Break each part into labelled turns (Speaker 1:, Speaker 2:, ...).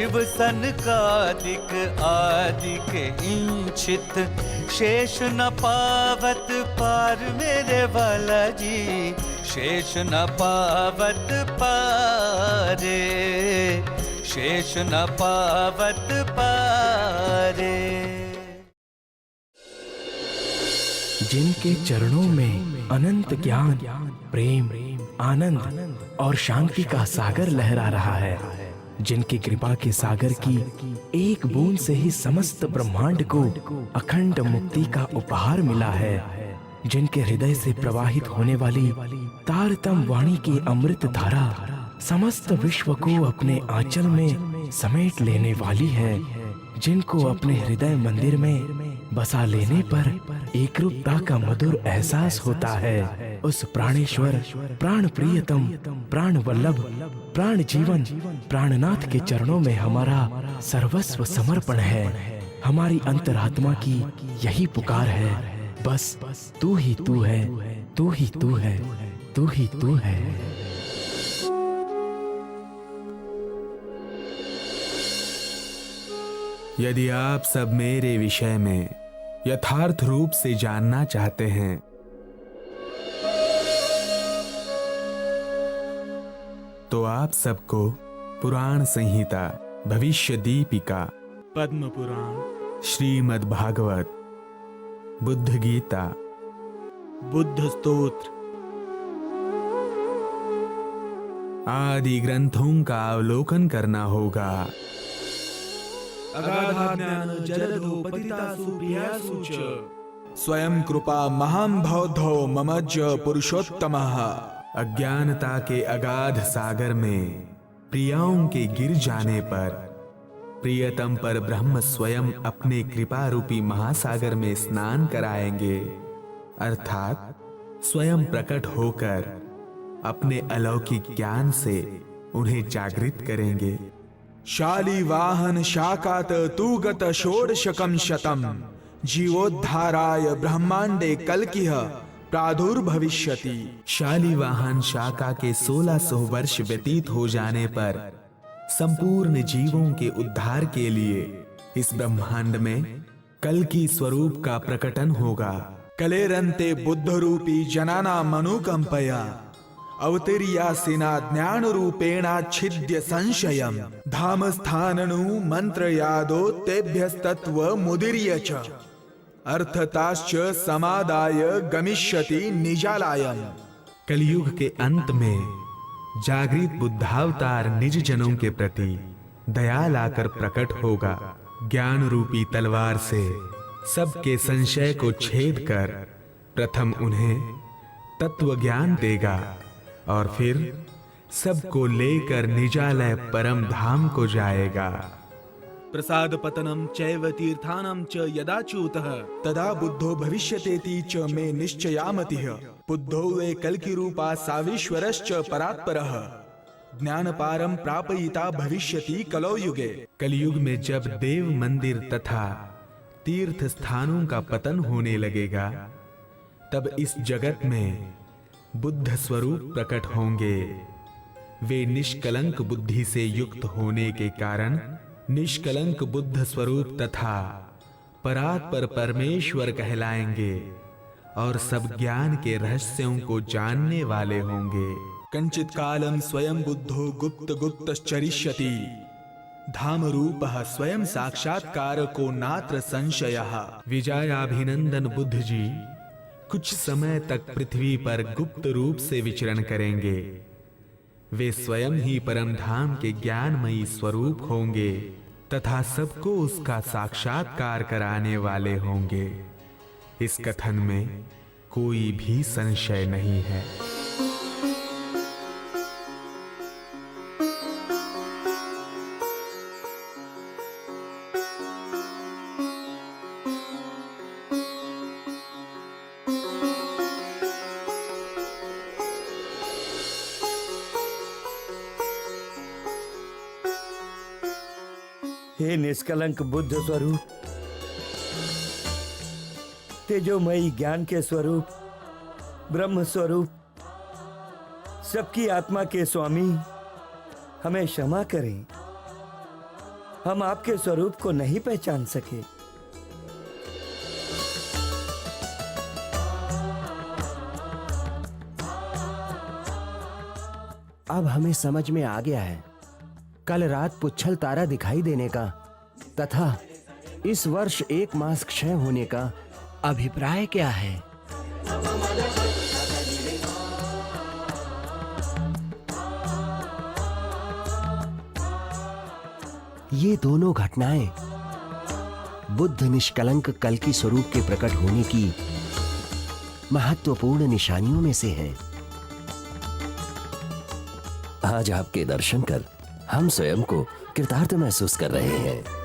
Speaker 1: शिव सनकादिक आदिक इंचित, शेष न पावत पार मेरे वाला जी, शेष न पावत पारे, शेष न पावत पारे।
Speaker 2: जिनके चरणों में अनंत ज्ञान, प्रेम, आनंद और शांति का सागर लहरा रहा है, जिनकी कृपा के सागर की एक बूंद से ही समस्त ब्रह्मांड को अखंड मुक्ति का उपहार मिला है, जिनके हृदय से प्रवाहित होने वाली तारतम वाणी की अमृत धारा समस्त विश्व को अपने आंचल में समेट लेने वाली है, जिनको अपने हृदय मंदिर में बसा लेने पर एकरूपता का मधुर एहसास होता है, उस प्राणेश्वर, प्राण प्रियतम, प्राण वल्लभ, प्राण जीवन, प्राणनाथ के चरणों में हमारा सर्वस्व समर्पण है। हमारी अंतरात्मा की यही पुकार है, बस तू ही तू है, तू ही तू है, तू ही तू है।
Speaker 3: यदि आप सब मेरे विषय में यथार्थ रूप से जानना चाहते हैं तो आप सबको पुराण संहिता, भविष्य दीपिका, पद्म पुराण, श्रीमद् भागवत, बुद्ध गीता, बुद्ध स्तोत्र आदि ग्रंथों का अवलोकन करना होगा।
Speaker 4: अगाधाज्ञान जलधो पतितासु प्रियासु च,
Speaker 3: स्वयं कृपा महां बौद्धो ममज्ज पुरुषोत्तमः। अज्ञानता के अगाध सागर में प्रियाओं के गिर जाने पर प्रियतम पर ब्रह्म स्वयं अपने कृपा रूपी महासागर में स्नान कराएंगे, अर्थात स्वयं प्रकट होकर अपने अलौकिक ज्ञान से उन्हें जागृत करेंगे।
Speaker 5: शालिवाहन शाकात तुगत षोडशकं शतम, जीवोद्धाराय ब्रह्मांडे कल्किह प्रादुर्भविष्यति।
Speaker 3: शालिवाहन शाका के 1600 वर्ष व्यतीत हो जाने पर संपूर्ण जीवों के उद्धार के लिए इस ब्रह्मांड में कल्कि स्वरूप का प्रकटन होगा।
Speaker 5: कलेरन्ते बुद्ध रूपी जनाना मनुकंपया, अवतीर्यासिना ज्ञान रूपेणाच्छिद्य संशयम्, धाम स्थाननु मंत्र यादो तेभ्यस्तत्व मुदीर्य च, अर्थताश्च समादाय गमिष्यति निजालायम्।
Speaker 3: कलयुग के अंत में जागृत बुद्धावतार निज जनों के प्रति दया लाकर प्रकट होगा। ज्ञान रूपी तलवार से सबके संशय को छेद कर प्रथम उन्हें तत्व ज्ञान देगा और फिर सबको लेकर निजालय परम धाम को जाएगा।
Speaker 4: प्रसाद पतनम चैव तीर्थानम च यदाच्युतः,
Speaker 5: तदा बुद्धो भविष्यतेति च मे निश्चयामतिः। बुद्धो वे कल्कि रूपा सावीश्वरश्च परात्परः, ज्ञानपारं प्रापयिता भविष्यति कलौ युगे।
Speaker 3: कलयुग में जब देव मंदिर तथा तीर्थ स्थानों का पतन होने लगेगा, तब इस जगत में बुद्ध स्वरूप प्रकट होंगे। वे निष्कलंक बुद्धि से युक्त होने के कारण निष्कलंक बुद्ध स्वरूप तथा परात्पर परमेश्वर कहलाएंगे और सब ज्ञान के रहस्यों को जानने वाले होंगे।
Speaker 5: कंचित कालम स्वयं बुद्धो गुप्त गुप्तश्चरिष्यति, धाम रूपः स्वयं साक्षात्कार को नात्र संशयः।
Speaker 3: विजयाभिनंदन बुद्ध जी कुछ समय तक पृथ्वी पर गुप्त रूप से विचरण करेंगे। वे स्वयं ही परम धाम के ज्ञानमयी स्वरूप होंगे तथा सबको उसका साक्षात्कार कराने वाले होंगे। इस कथन में कोई भी संशय नहीं है।
Speaker 6: हे निष्कलंक बुद्ध स्वरूप, तेजोमयी ज्ञान के स्वरूप, ब्रह्म स्वरूप, सबकी आत्मा के स्वामी, हमें क्षमा करें। हम आपके स्वरूप को नहीं पहचान सके।
Speaker 7: अब हमें समझ में आ गया है कल रात पुच्छल तारा दिखाई देने का तथा इस वर्ष 1 मास क्षय होने का अभिप्राय क्या है। ये दोनों घटनाएं बुद्ध निष्कलंक कल की स्वरूप के प्रकट होने की महत्वपूर्ण निशानियों में से हैं। आज आपके दर्शन कर हम स्वयं को कृतार्थ महसूस कर रहे हैं।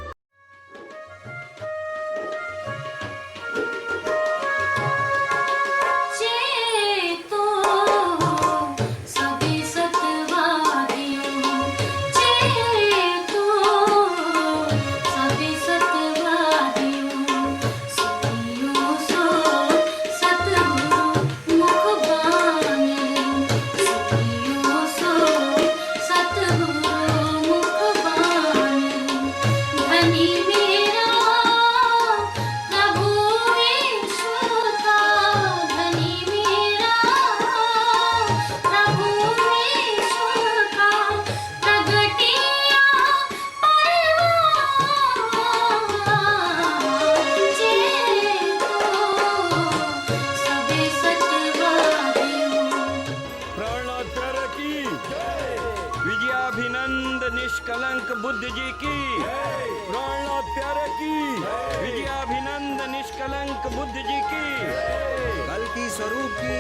Speaker 8: विजयाभिनंद निष्कलंक बुद्ध जी की प्राणनाथ प्यारे की विजयाभिनंद निष्कलंक बुद्ध जी की कल की स्वरूप की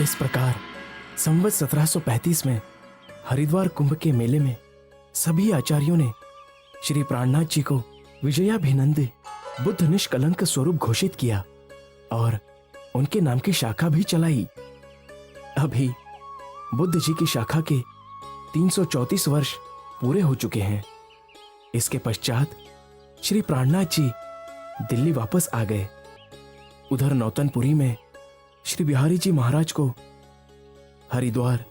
Speaker 2: इस प्रकार संवत 1735 में हरिद्वार कुंभ के मेले में सभी आचार्यों ने श्री प्राणनाथ जी को विजयाभिनंद बुद्ध निष्कलंक स्वरूप घोषित किया और उनके नाम की शाखा भी चलाई। अभी बुद्ध जी की शाखा के 334 वर्ष पूरे हो चुके हैं। इसके पश्चात श्री प्राणनाथ जी दिल्ली वापस आ गए। उधर नौतनपुरी में श्री बिहारी जी महाराज को हरिद्वार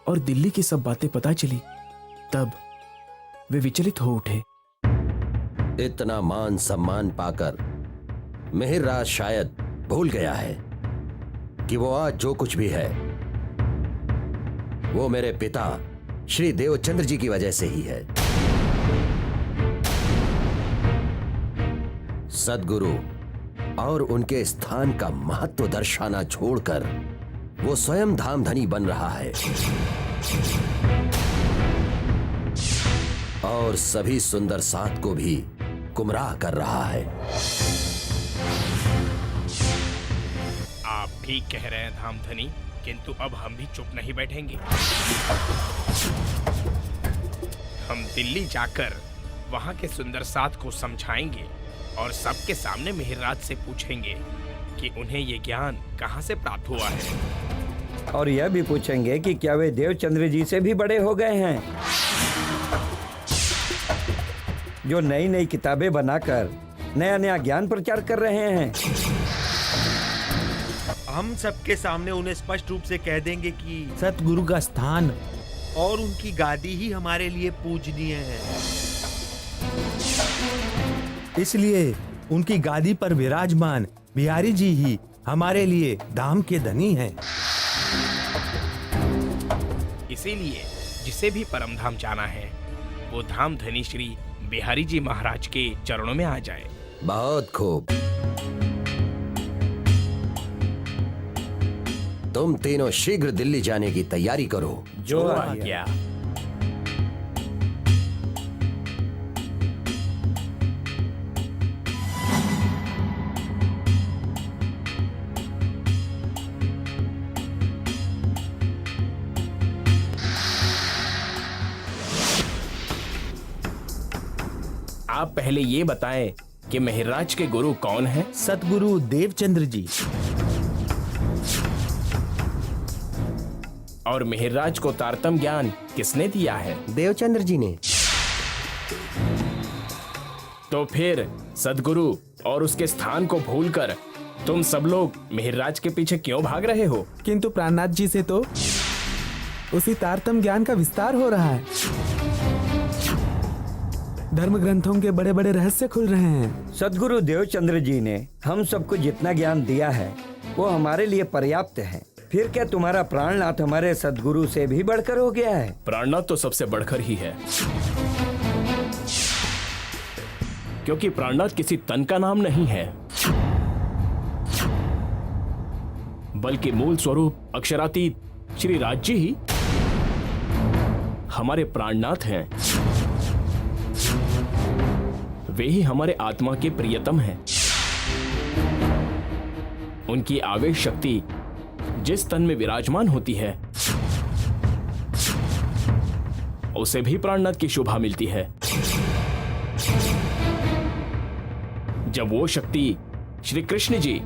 Speaker 2: और दिल्ली की सब बातें पता चली। तब वे विचलित हो उठे।
Speaker 7: इतना मान सम्मान पाकर मिहिरराज शायद भूल गया है कि वो आज जो कुछ भी है वो मेरे पिता श्री देवचंद्र जी की वजह से ही है। सद्गुरु और उनके स्थान का महत्व दर्शाना छोड़कर वो स्वयं धामधनी बन रहा है और सभी सुंदर साथ को भी गुमराह कर रहा है।
Speaker 2: आप ठीक कह रहे हैं धामधनी, किंतु अब हम भी चुप नहीं बैठेंगे। हम दिल्ली जाकर वहां के सुंदर साथ को समझाएंगे और सबके सामने मिहिरराज से पूछेंगे कि उन्हें ये ज्ञान कहां से प्राप्त हुआ है।
Speaker 6: और यह भी पूछेंगे कि क्या वे देवचंद्र जी से भी बड़े हो गए हैं, जो नई नई किताबें बनाकर नया नया ज्ञान प्रचार कर रहे हैं।
Speaker 4: हम सबके सामने उन्हें स्पष्ट रूप से कह देंगे कि
Speaker 3: सतगुरु का स्थान
Speaker 4: और उनकी गादी ही हमारे लिए पूजनीय है।
Speaker 9: इसलिए उनकी गादी पर विराजमान बिहारी जी ही हमारे लिए धाम के धनी हैं।
Speaker 2: इसीलिए जिसे भी परम धाम जाना है वो धाम धनी श्री बिहारी जी महाराज के चरणों में आ जाए।
Speaker 7: बहुत खूब। तुम तीनों शीघ्र दिल्ली जाने की तैयारी करो।
Speaker 2: जो आ गया। आप पहले ये बताएं कि मिहिरराज के गुरु कौन हैं?
Speaker 9: सतगुरु देवचंद्र जी।
Speaker 2: और मिहिरराज को तारतम ज्ञान किसने दिया है?
Speaker 7: देवचंद्र जी ने।
Speaker 2: तो फिर सद्गुरु और उसके स्थान को भूलकर तुम सब लोग मिहिरराज के पीछे क्यों भाग रहे हो?
Speaker 3: किंतु प्राणनाथ जी से तो उसी तारतम ज्ञान का विस्तार हो रहा है। धर्म ग्रंथों के बड़े बड़े रहस्य खुल रहे हैं।
Speaker 6: सद्गुरु देवचंद्र जी ने हम सबको जितना ज्ञान दिया है वो हमारे लिए पर्याप्त है। फिर क्या तुम्हारा प्राणनाथ हमारे सद्गुरु से भी बढ़कर हो गया है?
Speaker 2: प्राणनाथ तो सबसे बढ़कर ही है, क्योंकि प्राणनाथ किसी तन का नाम नहीं है, बल्कि मूल स्वरूप अक्षरातीत श्री राज जी ही हमारे प्राणनाथ हैं। वे ही हमारे आत्मा के प्रियतम हैं। उनकी आवेश शक्ति जिस तन में विराजमान होती है उसे भी प्राणनाथ की शोभा मिलती है। जब वो शक्ति श्री कृष्ण जी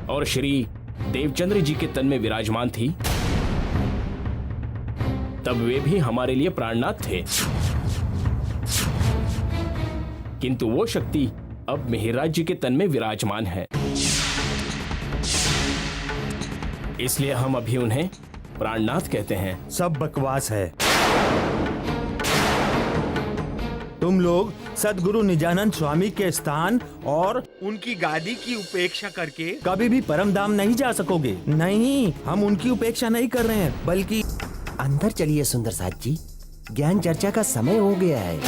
Speaker 2: और श्री देवचंद्र जी के तन में विराजमान थी तब वे भी हमारे लिए प्राणनाथ थे, किंतु वो शक्ति अब मिहिरराज जी के तन में विराजमान है, इसलिए हम अभी उन्हें प्राणनाथ कहते हैं।
Speaker 9: सब बकवास है। तुम लोग सद्गुरु निजानंद स्वामी के स्थान और
Speaker 4: उनकी गादी की उपेक्षा करके
Speaker 9: कभी भी परम धाम नहीं जा सकोगे। नहीं, हम उनकी उपेक्षा नहीं कर रहे हैं, बल्कि
Speaker 7: अंदर चलिए सुंदर साथ जी, ज्ञान चर्चा का समय हो गया है।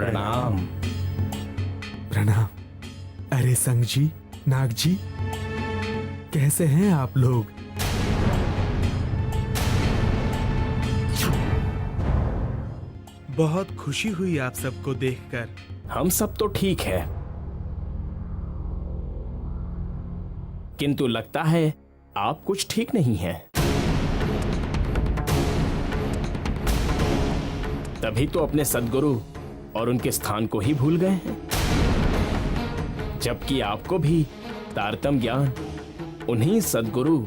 Speaker 2: प्रणाम।
Speaker 3: प्रणाम। अरे संग जी, नाग जी, कैसे हैं आप लोग? बहुत खुशी हुई आप सबको देखकर।
Speaker 2: हम सब तो ठीक है, किंतु लगता है आप कुछ ठीक नहीं हैं। तभी तो अपने सद्गुरु और उनके स्थान को ही भूल गए हैं, जबकि आपको भी तारतम्य ज्ञान उन्हीं सद्गुरु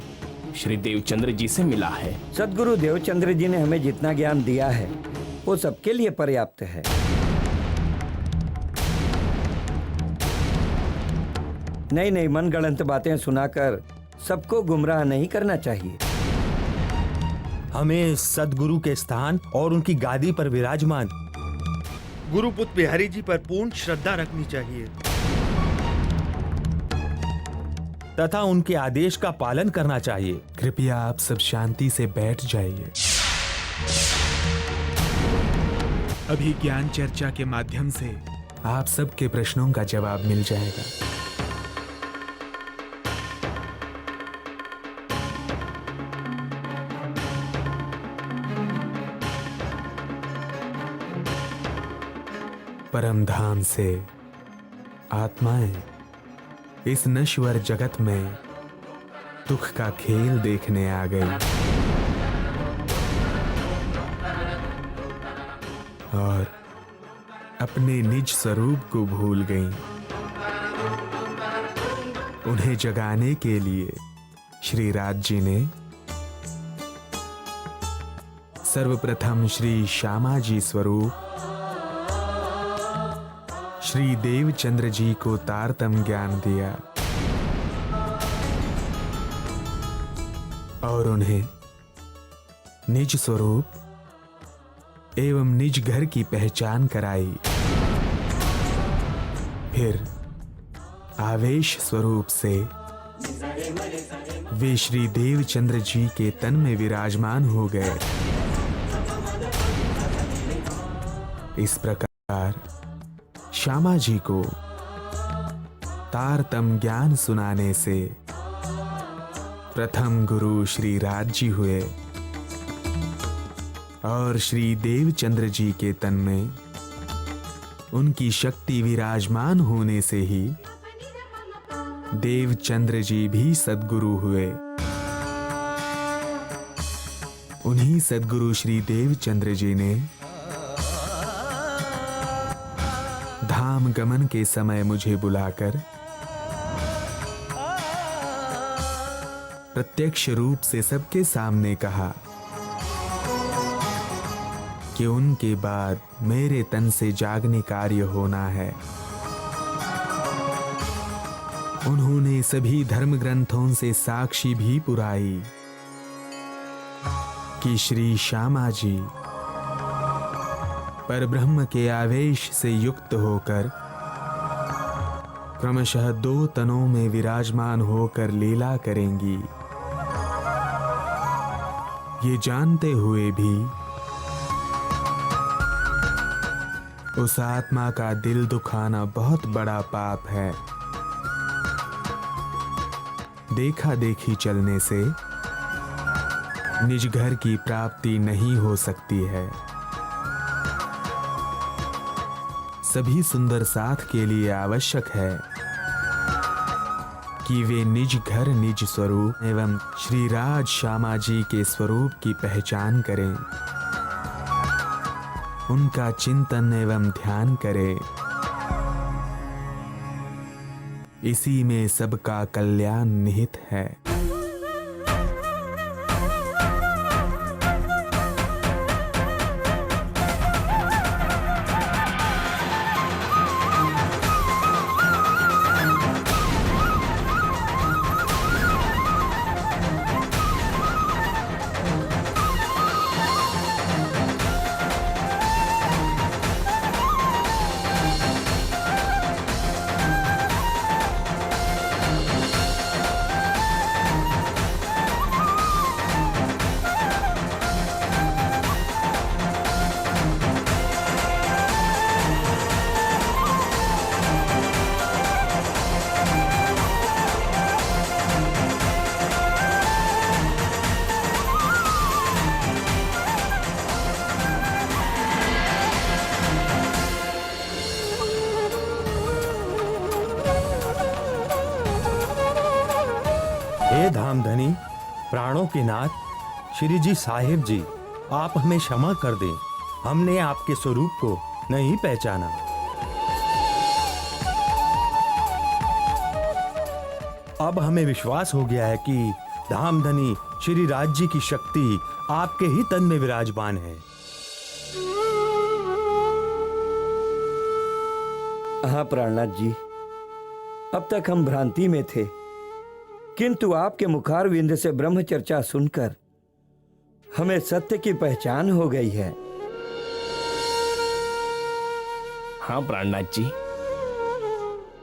Speaker 2: श्री देवचंद्र जी से मिला है।
Speaker 6: सद्गुरु देवचंद्र जी ने हमें जितना ज्ञान दिया है वो सबके लिए पर्याप्त है। नई नई मनगढ़ंत बातें सुनाकर सबको गुमराह नहीं करना चाहिए।
Speaker 9: हमें सदगुरु के स्थान और उनकी गादी पर विराजमान
Speaker 4: गुरुपुत्र बिहारी जी पर पूर्ण श्रद्धा रखनी चाहिए
Speaker 9: तथा उनके आदेश का पालन करना चाहिए।
Speaker 3: कृपया आप सब शांति से बैठ जाइए। अभी ज्ञान चर्चा के माध्यम से आप सबके प्रश्नों का जवाब मिल जाएगा। परम धाम से आत्माएं इस नश्वर जगत में दुख का खेल देखने आ गई और अपने निज स्वरूप को भूल गईं। उन्हें जगाने के लिए श्री राज जी ने सर्वप्रथम श्री श्यामा जी स्वरूप श्री देवचंद्र जी को तारतम्य ज्ञान दिया और उन्हें निज स्वरूप एवं निज घर की पहचान कराई। फिर आवेश स्वरूप से वे श्री देवचंद्र जी के तन में विराजमान हो गए। इस प्रकार श्यामा जी को तारतम्य ज्ञान सुनाने से प्रथम गुरु श्री राज जी हुए और श्री देवचंद्र जी के तन में उनकी शक्ति विराजमान होने से ही देवचंद्र जी भी सद्गुरु हुए। उन्हीं सद्गुरु श्री देवचंद्र जी ने धाम गमन के समय मुझे बुलाकर प्रत्यक्ष रूप से सबके सामने कहा कि उनके बाद मेरे तन से जागने कार्य होना है। उन्होंने सभी धर्म ग्रंथों से साक्षी भी पुराई कि श्री श्यामा जी परब्रह्म के आवेश से युक्त होकर क्रमशः 2 तनों में विराजमान होकर लीला करेंगी। ये जानते हुए भी उस आत्मा का दिल दुखाना बहुत बड़ा पाप है। देखा देखी चलने से निज घर की प्राप्ति नहीं हो सकती है। सभी सुंदर साथ के लिए आवश्यक है कि वे निज घर निज स्वरूप एवं श्री राज श्यामा जी के स्वरूप की पहचान करें, उनका चिंतन एवं ध्यान करें। इसी में सबका कल्याण निहित है।
Speaker 9: हे धामधनी, प्राणों के नाथ श्री जी साहिब जी, आप हमें क्षमा कर दें। हमने आपके स्वरूप को नहीं पहचाना। अब हमें विश्वास हो गया है कि धामधनी श्री राज जी की शक्ति आपके ही तन में विराजमान है।
Speaker 6: हाँ प्राणनाथ जी, अब तक हम भ्रांति में थे, किंतु आपके मुखारविंद से ब्रह्म चर्चा सुनकर हमें सत्य की पहचान हो गई है।
Speaker 2: हाँ प्राणनाथ जी,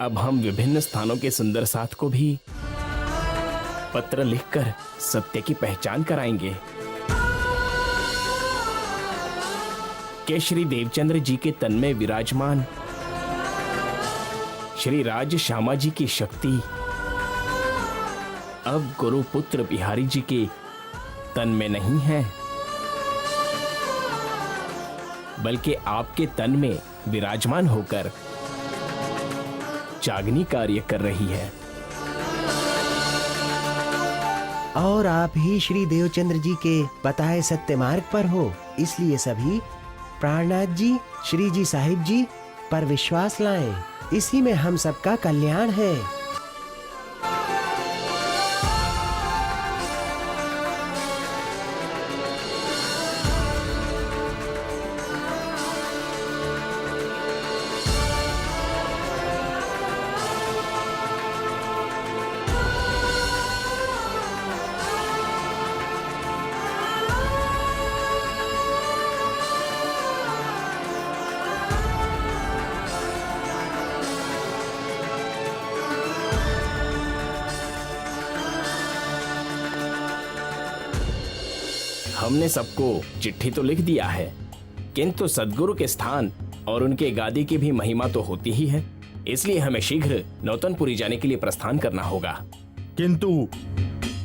Speaker 2: अब हम विभिन्न स्थानों के सुंदर साथ को भी पत्र लिखकर सत्य की पहचान कराएंगे कि श्री देवचंद्र जी के तन में विराजमान श्री राज श्यामा जी की शक्ति अब गुरु पुत्र बिहारी जी के तन में नहीं है, बल्कि आपके तन में विराजमान होकर जागनी कार्य कर रही है।
Speaker 7: और आप ही श्री देवचंद्र जी के बताए सत्य मार्ग पर हो, इसलिए सभी प्राणनाथ जी, श्री जी साहिब जी पर विश्वास लाएं। इसी में हम सबका कल्याण है।
Speaker 2: हमने सबको चिट्ठी तो लिख दिया है, किंतु सद्गुरु के स्थान और उनके गादी की भी महिमा तो होती ही है, इसलिए हमें शीघ्र नौतनपुरी जाने के लिए प्रस्थान करना होगा।
Speaker 9: किंतु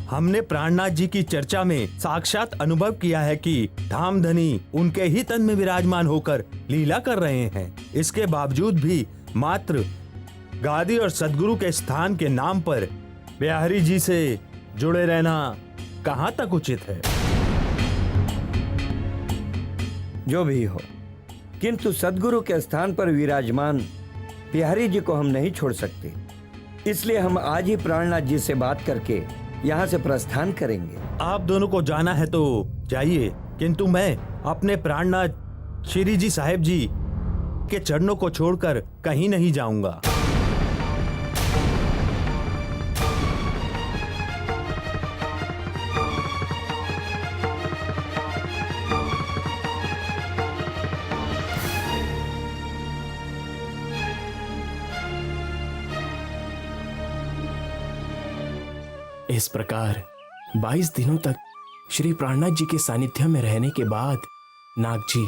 Speaker 9: हमने प्राणनाथ जी की चर्चा में साक्षात अनुभव किया है कि धामधनी उनके ही तन में विराजमान होकर लीला कर रहे हैं। इसके बावजूद भी मात्र गादी और सद्गुरु के स्थान के नाम पर बिहारी जी से जुड़े रहना कहाँ तक उचित है?
Speaker 6: जो भी हो, किंतु सद्गुरु के स्थान पर विराजमान बिहारी जी को हम नहीं छोड़ सकते, इसलिए हम आज ही प्राणनाथ जी से बात करके यहाँ से प्रस्थान करेंगे।
Speaker 9: आप दोनों को जाना है तो जाइए, किंतु मैं अपने प्राणनाथ श्री जी साहिब जी के चरणों को छोड़कर कहीं नहीं जाऊंगा।
Speaker 2: इस प्रकार 22 दिनों तक श्री प्राणनाथ जी के सानिध्य में रहने के बाद नाग जी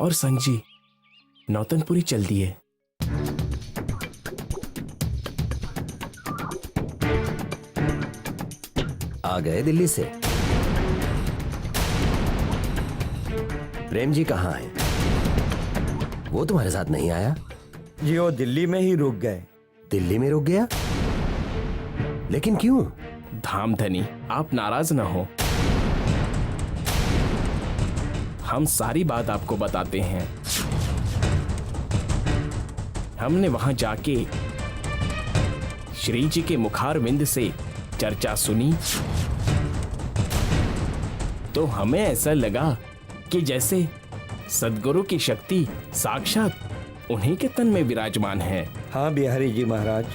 Speaker 2: और संग जी नौतनपुरी चल दिए।
Speaker 7: आ गए दिल्ली से? प्रेम जी कहाँ हैं? वो तुम्हारे साथ नहीं आया?
Speaker 6: जी वो दिल्ली में ही रुक गए।
Speaker 7: दिल्ली में रुक गया? लेकिन क्यों?
Speaker 2: धामधनी, आप नाराज न हो, हम सारी बात आपको बताते हैं। हमने वहां जाके श्री जी के मुखारविंद से चर्चा सुनी तो हमें ऐसा लगा कि जैसे सद्गुरु की शक्ति साक्षात उन्हीं के तन में विराजमान है।
Speaker 6: हाँ बिहारी जी महाराज,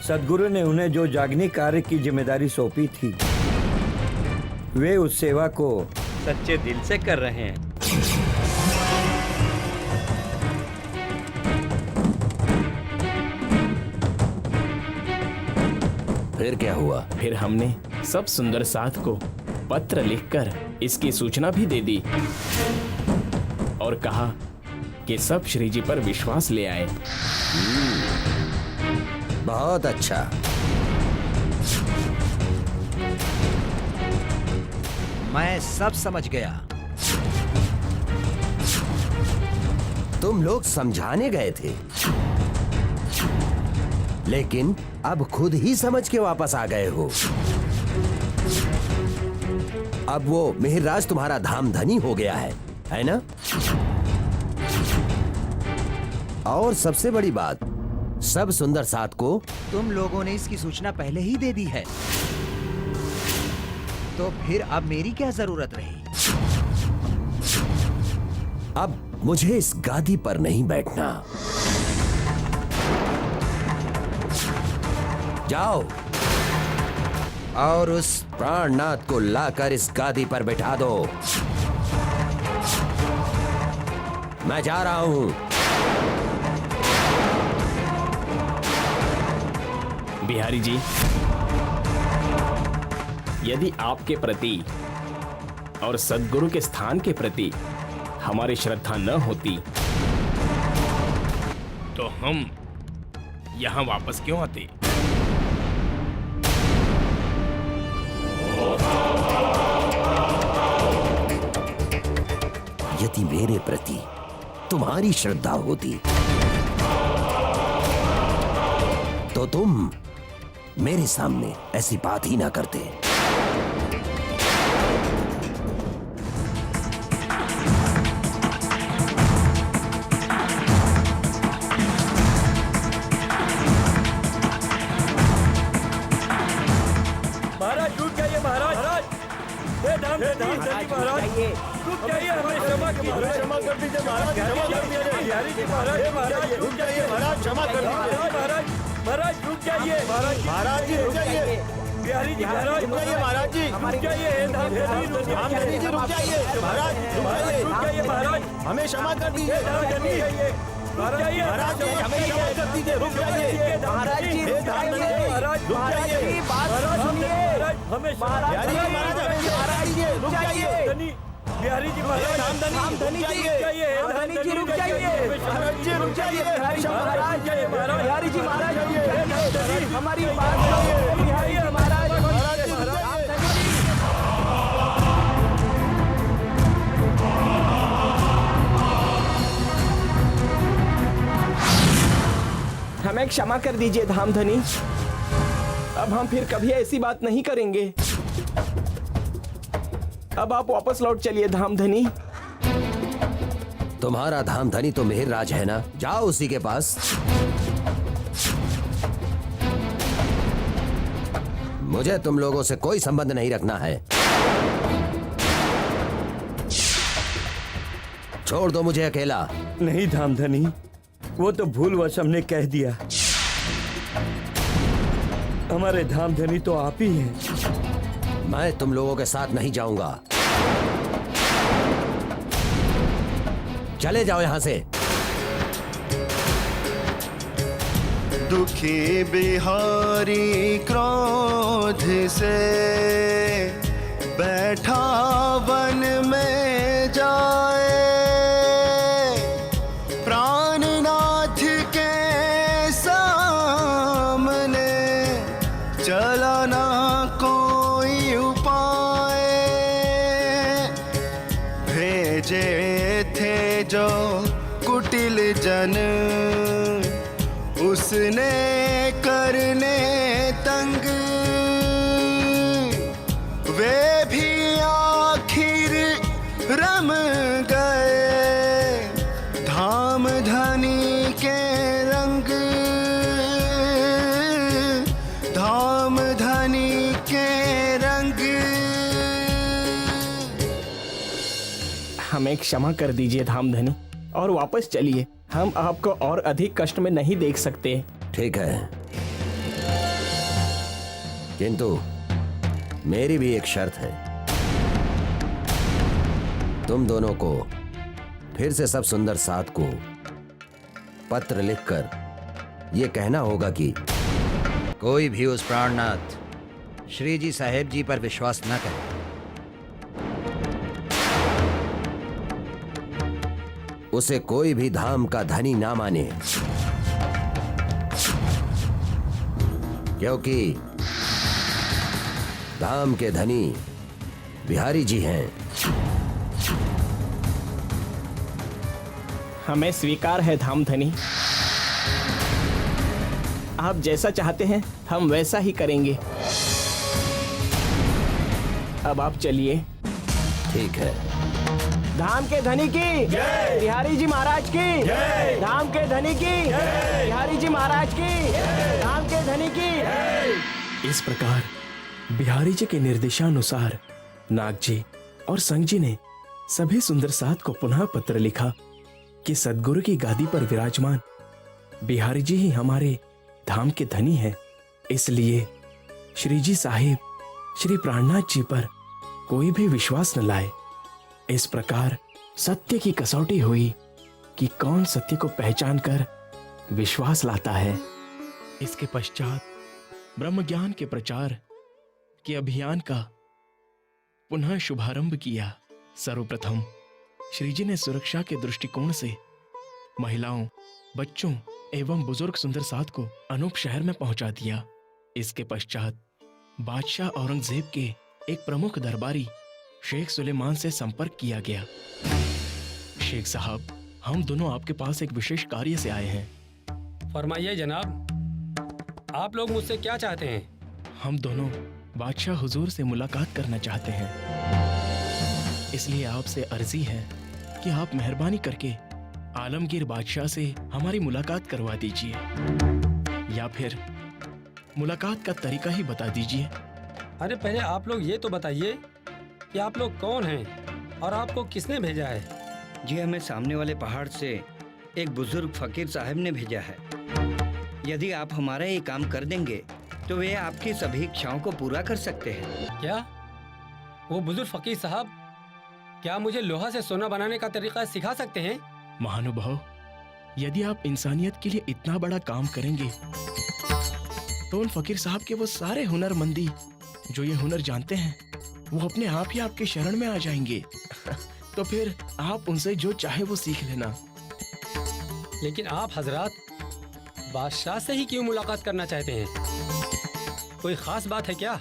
Speaker 6: सद्गुरु ने उन्हें जो जागनी कार्य की जिम्मेदारी सौंपी थी, वे उस सेवा को सच्चे दिल से कर रहे हैं।
Speaker 7: फिर क्या हुआ?
Speaker 2: फिर हमने सब सुंदर साथ को पत्र लिखकर इसकी सूचना भी दे दी और कहा कि सब श्री जी पर विश्वास ले आए।
Speaker 7: बहुत अच्छा। मैं सब समझ गया। तुम लोग समझाने गए थे, लेकिन अब खुद ही समझ के वापस आ गए हो। अब वो मिहिरराज तुम्हारा धामधनी हो गया है ना? और सबसे बड़ी बात, सब सुंदर साथ को
Speaker 10: तुम लोगों ने इसकी सूचना पहले ही दे दी है, तो फिर अब मेरी क्या जरूरत रही?
Speaker 7: अब मुझे इस गादी पर नहीं बैठना। जाओ और उस प्राणनाथ को लाकर इस गादी पर बैठा दो। मैं जा रहा हूं।
Speaker 2: बिहारी जी, यदि आपके प्रति और सद्गुरु के स्थान के प्रति हमारी श्रद्धा न होती तो हम यहां वापस क्यों आते?
Speaker 7: यदि मेरे प्रति तुम्हारी श्रद्धा होती तो तुम मेरे सामने ऐसी बात ही ना करते।
Speaker 8: महाराज रुक जाइए, महाराज। हे धामधनी महाराज, रुक जाइए, हमें क्षमा कर दीजिए महाराज, क्षमा कर दीजिए बिहारी जी महाराज। हे महाराज रुक जाइए महाराज, क्षमा कर दीजिए महाराज, रुक जाइए महाराज जी, रुक जाइए बिहारी जी महाराज, रुक जाइए महाराज जी, रुक जाइए धामधनी जी, रुक जाइए महाराज, रुक जाइए महाराज, हमें क्षमा कर दीजिए धामधनी महाराज, हमें क्षमा कर दीजिए, रुक जाइए महाराज जी, महाराज रुक जाइए, बात सुनिए, हमें बिहारी जी महाराज, हमें रुक जाइए बिहारी जी महाराज, धामधनी जी रुक जाइए, धामधनी जी रुक जाइए, महाराज जी रुक जाइए, बिहारी जी महाराज, हमारी बात सुनिए बिहारी जी महाराज,
Speaker 2: हमें क्षमा कर दीजिए धामधनी, अब हम फिर कभी ऐसी बात नहीं करेंगे। अब आप वापस लौट चलिए धामधनी।
Speaker 7: तुम्हारा धामधनी तो मिहिरराज है ना, जाओ उसी के पास। मुझे तुम लोगों से कोई संबंध नहीं रखना है। छोड़ दो मुझे अकेला।
Speaker 6: नहीं धामधनी, वो तो भूलवश हमने कह दिया। हमारे धामधनी तो आप ही हैं।
Speaker 7: मैं तुम लोगों के साथ नहीं जाऊंगा। चले जाओ यहां से।
Speaker 1: दुखी बिहारी क्रोध से बैठा वन में जाए, प्राणनाथ के सामने चला ना कोई उपाय। भेजे थे जो कुटिल जन, उसने करने तंग, वे भी आखिर रम गए धामधनी के रंग, धामधनी के रंग।
Speaker 2: हमें क्षमा कर दीजिए धामधनी और वापस चलिए। हम आपको और अधिक कष्ट में नहीं देख सकते।
Speaker 7: ठीक है, किंतु मेरी भी एक शर्त है। तुम दोनों को फिर से सब सुंदर साथ को पत्र लिखकर यह कहना होगा कि
Speaker 10: कोई भी उस प्राणनाथ श्री जी साहेब जी पर विश्वास न करे।
Speaker 7: उसे कोई भी धाम का धनी ना माने, क्योंकि धाम के धनी बिहारी जी हैं।
Speaker 2: हमें स्वीकार है धामधनी। आप जैसा चाहते हैं हम वैसा ही करेंगे। अब आप चलिए।
Speaker 10: ठीक है।
Speaker 2: धाम के धनी की जय, बिहारी जी महाराज की जय। धाम के धनी की जय, बिहारी जी महाराज की जय। धाम के धनी की जय। इस प्रकार बिहारी जी के निर्देशानुसार नाग जी और संग जी ने सभी सुंदर साथ को पुनः पत्र लिखा कि सदगुरु की गादी पर विराजमान बिहारी जी ही हमारे धाम के धनी हैं। इसलिए श्री जी साहिब श्री प्राणनाथ जी पर कोई भी विश्वास न लाए। इस प्रकार सत्य की कसौटी हुई कि कौन सत्य को पहचान कर विश्वास लाता है। इसके पश्चात ब्रह्म ज्ञान के प्रचार के अभियान का पुनः शुभारंभ किया। सर्वप्रथम श्री जी ने सुरक्षा के दृष्टिकोण से महिलाओं, बच्चों एवं बुजुर्ग सुंदर साथ को अनूप शहर में पहुंचा दिया। इसके पश्चात बादशाह औरंगजेब के एक प्रमुख दरबारी शेख सुलेमान से संपर्क किया गया। शेख साहब, हम दोनों आपके पास एक विशेष कार्य से आए हैं।
Speaker 11: फरमाइए जनाब, आप लोग मुझसे क्या चाहते हैं?
Speaker 2: हम दोनों बादशाह हुजूर से मुलाकात करना चाहते हैं। इसलिए आपसे अर्जी है कि आप मेहरबानी करके आलमगीर बादशाह से हमारी मुलाकात करवा दीजिए, या फिर मुलाकात का तरीका ही बता दीजिए।
Speaker 11: अरे पहले आप लोग ये तो बताइए कि आप लोग कौन हैं और आपको किसने भेजा है?
Speaker 6: जी, हमें सामने वाले पहाड़ से एक बुजुर्ग फकीर साहब ने भेजा है। यदि आप हमारा ये काम कर देंगे तो वे आपकी सभी इच्छाओं को पूरा कर सकते हैं।
Speaker 11: क्या वो बुजुर्ग फकीर साहब क्या मुझे लोहा से सोना बनाने का तरीका सिखा सकते हैं?
Speaker 2: महानुभाव, यदि आप इंसानियत के लिए इतना बड़ा काम करेंगे तो उन फकीर साहब के वो सारे हुनरमंदी जो ये हुनर जानते हैं वो अपने आप ही आपके शरण में आ जाएंगे। तो फिर आप उनसे जो चाहे वो सीख लेना।
Speaker 11: लेकिन आप हजरात बादशाह से ही क्यों मुलाकात करना चाहते हैं? कोई खास बात है क्या?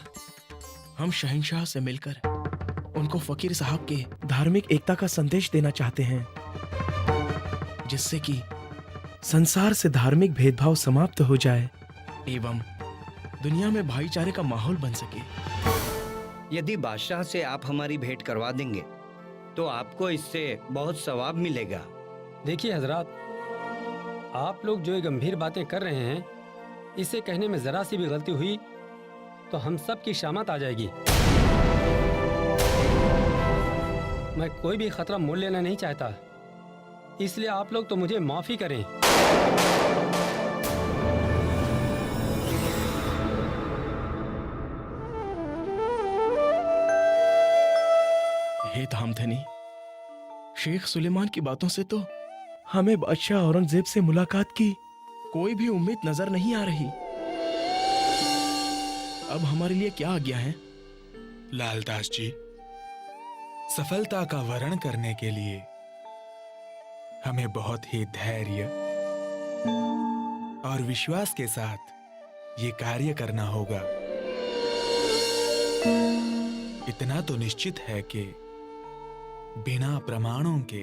Speaker 2: हम शहंशाह से मिलकर उनको फकीर साहब के धार्मिक एकता का संदेश देना चाहते हैं, जिससे कि संसार से धार्मिक भेदभाव समाप्त हो जाए एवं दुनिया में भाईचारे का माहौल बन सके।
Speaker 6: यदि बादशाह से आप हमारी भेंट करवा देंगे तो आपको इससे बहुत सवाब मिलेगा।
Speaker 11: देखिए हजरात, आप लोग जो ये गंभीर बातें कर रहे हैं, इसे कहने में जरा सी भी गलती हुई तो हम सब की शामत आ जाएगी। मैं कोई भी खतरा मोल लेना नहीं चाहता, इसलिए आप लोग तो मुझे माफी करें।
Speaker 2: हे धामधनी, शेख सुलेमान की बातों से तो हमें बादशाह औरंगजेब से मुलाकात की कोई भी उम्मीद नजर नहीं आ रही। अब हमारे लिए क्या आज्ञा है?
Speaker 5: लालदास जी, सफलता का वर्ण करने के लिए हमें बहुत ही धैर्य और विश्वास के साथ ये कार्य करना होगा। इतना तो निश्चित है कि बिना प्रमाणों के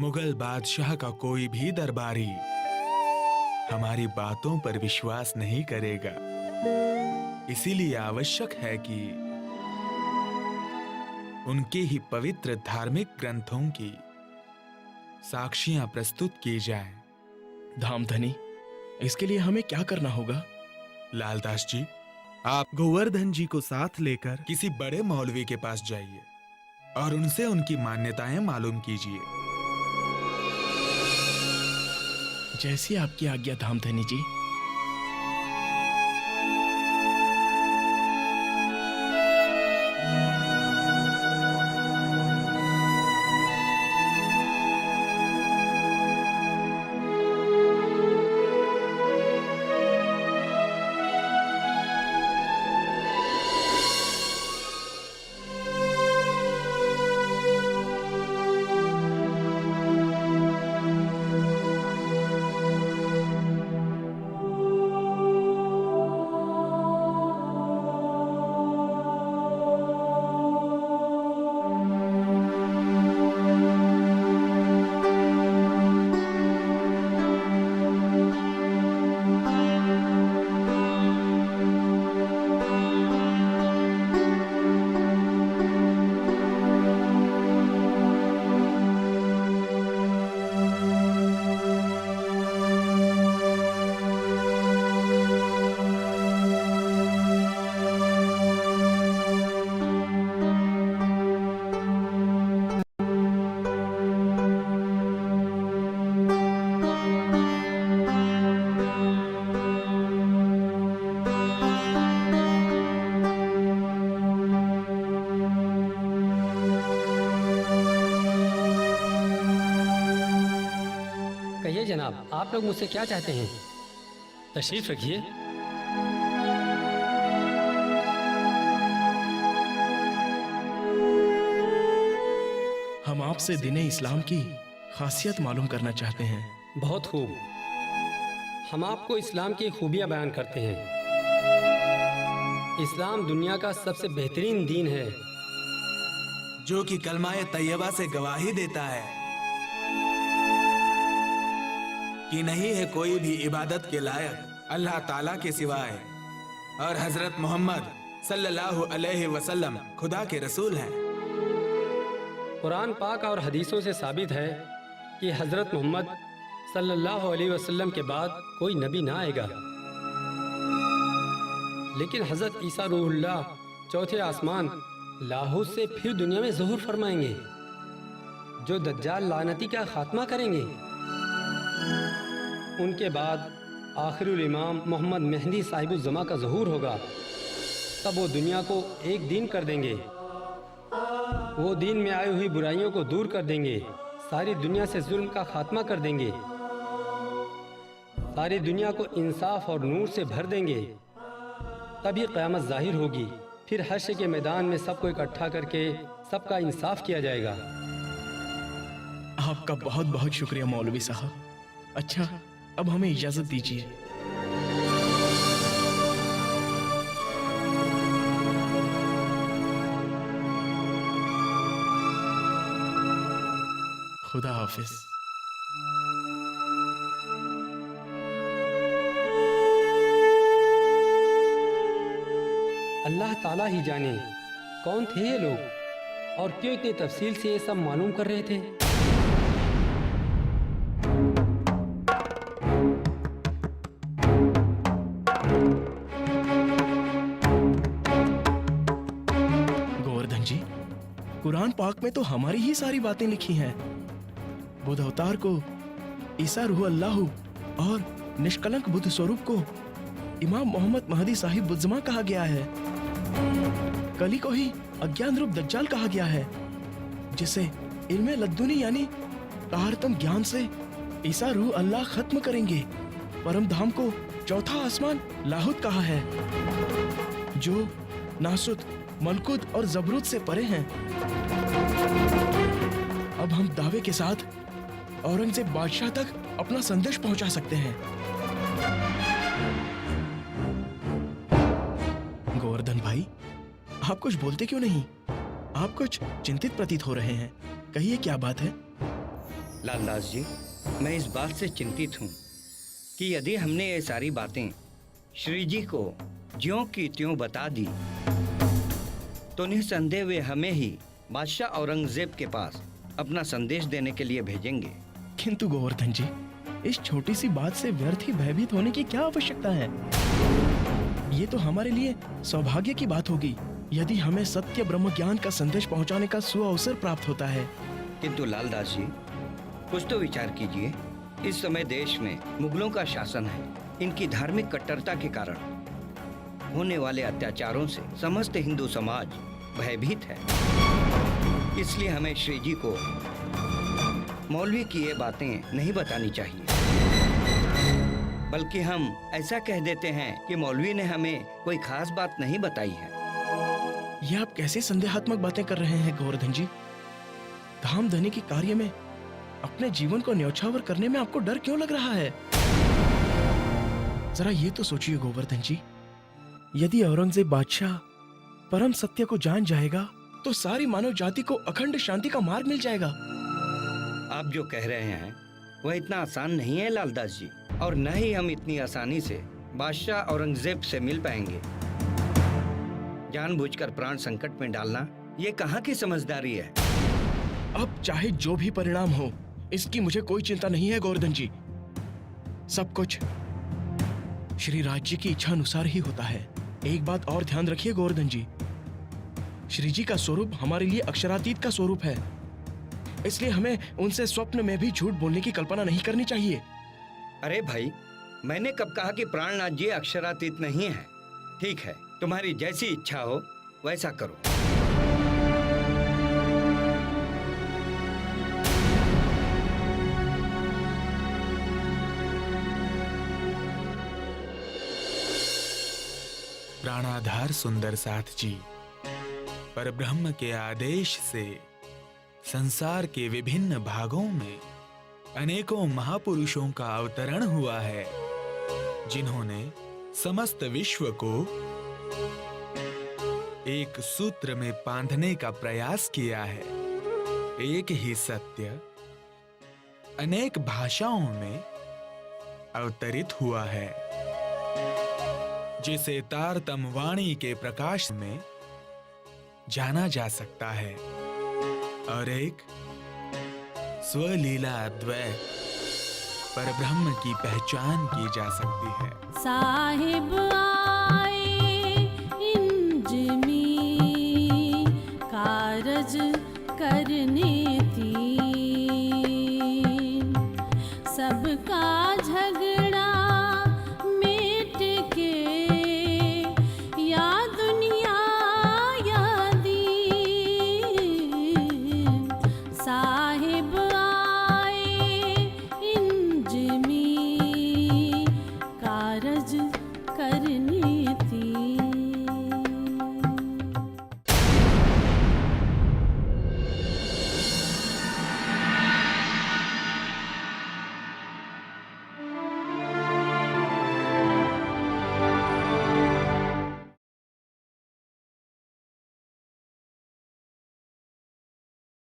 Speaker 5: मुगल बादशाह का कोई भी दरबारी हमारी बातों पर विश्वास नहीं करेगा। इसीलिए आवश्यक है कि उनके ही पवित्र धार्मिक ग्रंथों की साक्शियां प्रस्तुत की जाएं।
Speaker 2: धामधनी, इसके लिए हमें क्या करना होगा?
Speaker 5: लालदास जी, आप गोवर्धन जी को साथ लेकर किसी बड़े मौलवी के पास जाइए और उनसे उनकी मान्यताएं मालूम कीजिए।
Speaker 2: जैसी आपकी आज्ञा धामधनी जी।
Speaker 11: जनाब, आप लोग मुझसे क्या चाहते हैं? तशरीफ रखिए।
Speaker 2: हम आपसे दीन इस्लाम की खासियत मालूम करना चाहते हैं।
Speaker 11: बहुत खूब। हम आपको इस्लाम की खूबियाँ बयान करते हैं। इस्लाम दुनिया का सबसे बेहतरीन दीन है,
Speaker 5: जो कि कलमाए तैयबा से गवाही देता है कि नहीं है कोई भी इबादत के लायक अल्लाह ताला के सिवाय, और हजरत मोहम्मद सल्लल्लाहु अलैहि वसल्लम खुदा के रसूल हैं।
Speaker 11: कुरान पाक और हदीसों से साबित है कि हजरत मोहम्मद सल्लल्लाहु अलैहि वसल्लम के बाद कोई नबी ना आएगा, लेकिन हजरत ईसा रूहुल्लाह चौथे आसमान लाहौर से फिर दुनिया में ज़ुहूर फरमाएंगे, जो दज्जाल लानती का खात्मा करेंगे। उनके बाद आखिरुल इमाम मोहम्मद मेहदी साहिबुज़्ज़मा का ज़ुहूर होगा। तब वो दुनिया को एक दिन कर देंगे। वो दिन में आई हुई बुराइयों को दूर कर देंगे, सारी दुनिया से जुल्म का खात्मा कर देंगे, सारी दुनिया को इंसाफ और नूर से भर देंगे। तभी क़यामत ज़ाहिर होगी, फिर हश्र के मैदान में सबको इकट्ठा करके सबका इंसाफ किया जाएगा।
Speaker 2: आपका बहुत बहुत शुक्रिया मौलवी साहब। अच्छा, अब हमें इजाजत दीजिए। खुदा हाफिज।
Speaker 11: अल्लाह ताला ही जाने कौन थे ये लोग और क्यों इतनी तफसील से ये सब मालूम कर रहे थे।
Speaker 2: गोवर्धन जी, कुरान पाक में तो हमारी ही सारी बातें लिखी हैं। बुद्ध अवतार को ईसा रूह अल्लाह और निष्कलंक बुद्ध स्वरूप को इमाम मोहम्मद महदी साहिब बुज़्ज़मा कहा गया है। कली को ही अज्ञान रूप दज्जाल कहा गया है, जिसे इल्मे लद्दुनी यानी ताहरतम ज्ञान से ईसा रूह अल्लाह खत्म करेंगे। परम धाम को चौथा आसमान लाहुत कहा है, जो नासुत, मलकुत और जबरूत से परे हैं। अब हम दावे के साथ औरंगजेब बादशाह तक अपना संदेश पहुंचा सकते हैं। गोवर्धन भाई, आप कुछ बोलते क्यों नहीं? आप कुछ चिंतित प्रतीत हो रहे हैं। कहिए, क्या बात है?
Speaker 6: लालदास जी, मैं इस बात से चिंतित हूँ कि यदि हमने ये सारी बातें श्री जी को ज्यों की त्यों बता दी तो निसंदेह वे हमें ही बादशाह औरंगजेब के पास अपना संदेश देने के लिए भेजेंगे।
Speaker 2: किंतु गोवर्धन जी, इस छोटी सी बात से व्यर्थ ही भयभीत होने की क्या आवश्यकता है? ये तो हमारे लिए सौभाग्य की बात होगी यदि हमें सत्य ब्रह्म ज्ञान का संदेश पहुंचाने का सुअवसर प्राप्त होता है।
Speaker 6: किंतु लालदास जी, कुछ तो विचार कीजिए। इस समय देश में मुगलों का शासन है। इनकी धार्मिक कट्टरता के कारण होने वाले अत्याचारों से समस्त हिंदू समाज भयभीत है। इसलिए हमें श्री जी को मौलवी की ये बातें नहीं बतानी चाहिए, बल्कि हम ऐसा कह देते हैं कि मौलवी ने हमें कोई खास बात नहीं बताई है।
Speaker 2: ये आप कैसे संदेहात्मक बातें कर रहे हैं गोवर्धन जी? धाम धनी के कार्य में अपने जीवन को न्यौछावर करने में आपको डर क्यों लग रहा है? जरा ये तो सोचिए गोवर्धन जी, यदि औरंगजेब बादशाह परम सत्य को जान जाएगा तो सारी मानव जाति को अखंड शांति का मार्ग मिल जाएगा।
Speaker 6: आप जो कह रहे हैं वह इतना आसान नहीं है लालदास जी, और न ही हम इतनी आसानी से बादशाह औरंगजेब से मिल पाएंगे। जानबूझकर प्राण संकट में डालना ये कहाँ की समझदारी है?
Speaker 2: अब चाहे जो भी परिणाम हो, इसकी मुझे कोई चिंता नहीं है गोवर्धन जी। सब कुछ श्री राज्य की इच्छा अनुसार ही होता है। एक बात और ध्यान रखिए गोवर्धन जी, श्री जी का स्वरूप हमारे लिए अक्षरातीत का स्वरूप है, इसलिए हमें उनसे स्वप्न में भी झूठ बोलने की कल्पना नहीं करनी चाहिए।
Speaker 6: अरे भाई, मैंने कब कहा कि प्राणनाथ जी अक्षरातीत नहीं है? ठीक है, तुम्हारी जैसी इच्छा हो वैसा करो।
Speaker 5: प्राणाधार सुंदर साथ जी, पर ब्रह्म के आदेश से संसार के विभिन्न भागों में अनेकों महापुरुषों का अवतरण हुआ है, जिन्होंने समस्त विश्व को एक सूत्र में बांधने का प्रयास किया है। एक ही सत्य अनेक भाषाओं में अवतरित हुआ है, जिसे तारतम वाणी के प्रकाश में जाना जा सकता है, और एक स्वलीला अद्वैत पर ब्रह्म की पहचान की जा सकती है।
Speaker 12: साहिब आए इंजमी कारज करने तीन, सबका झगड़ा मिट के या दुनिया या दीन।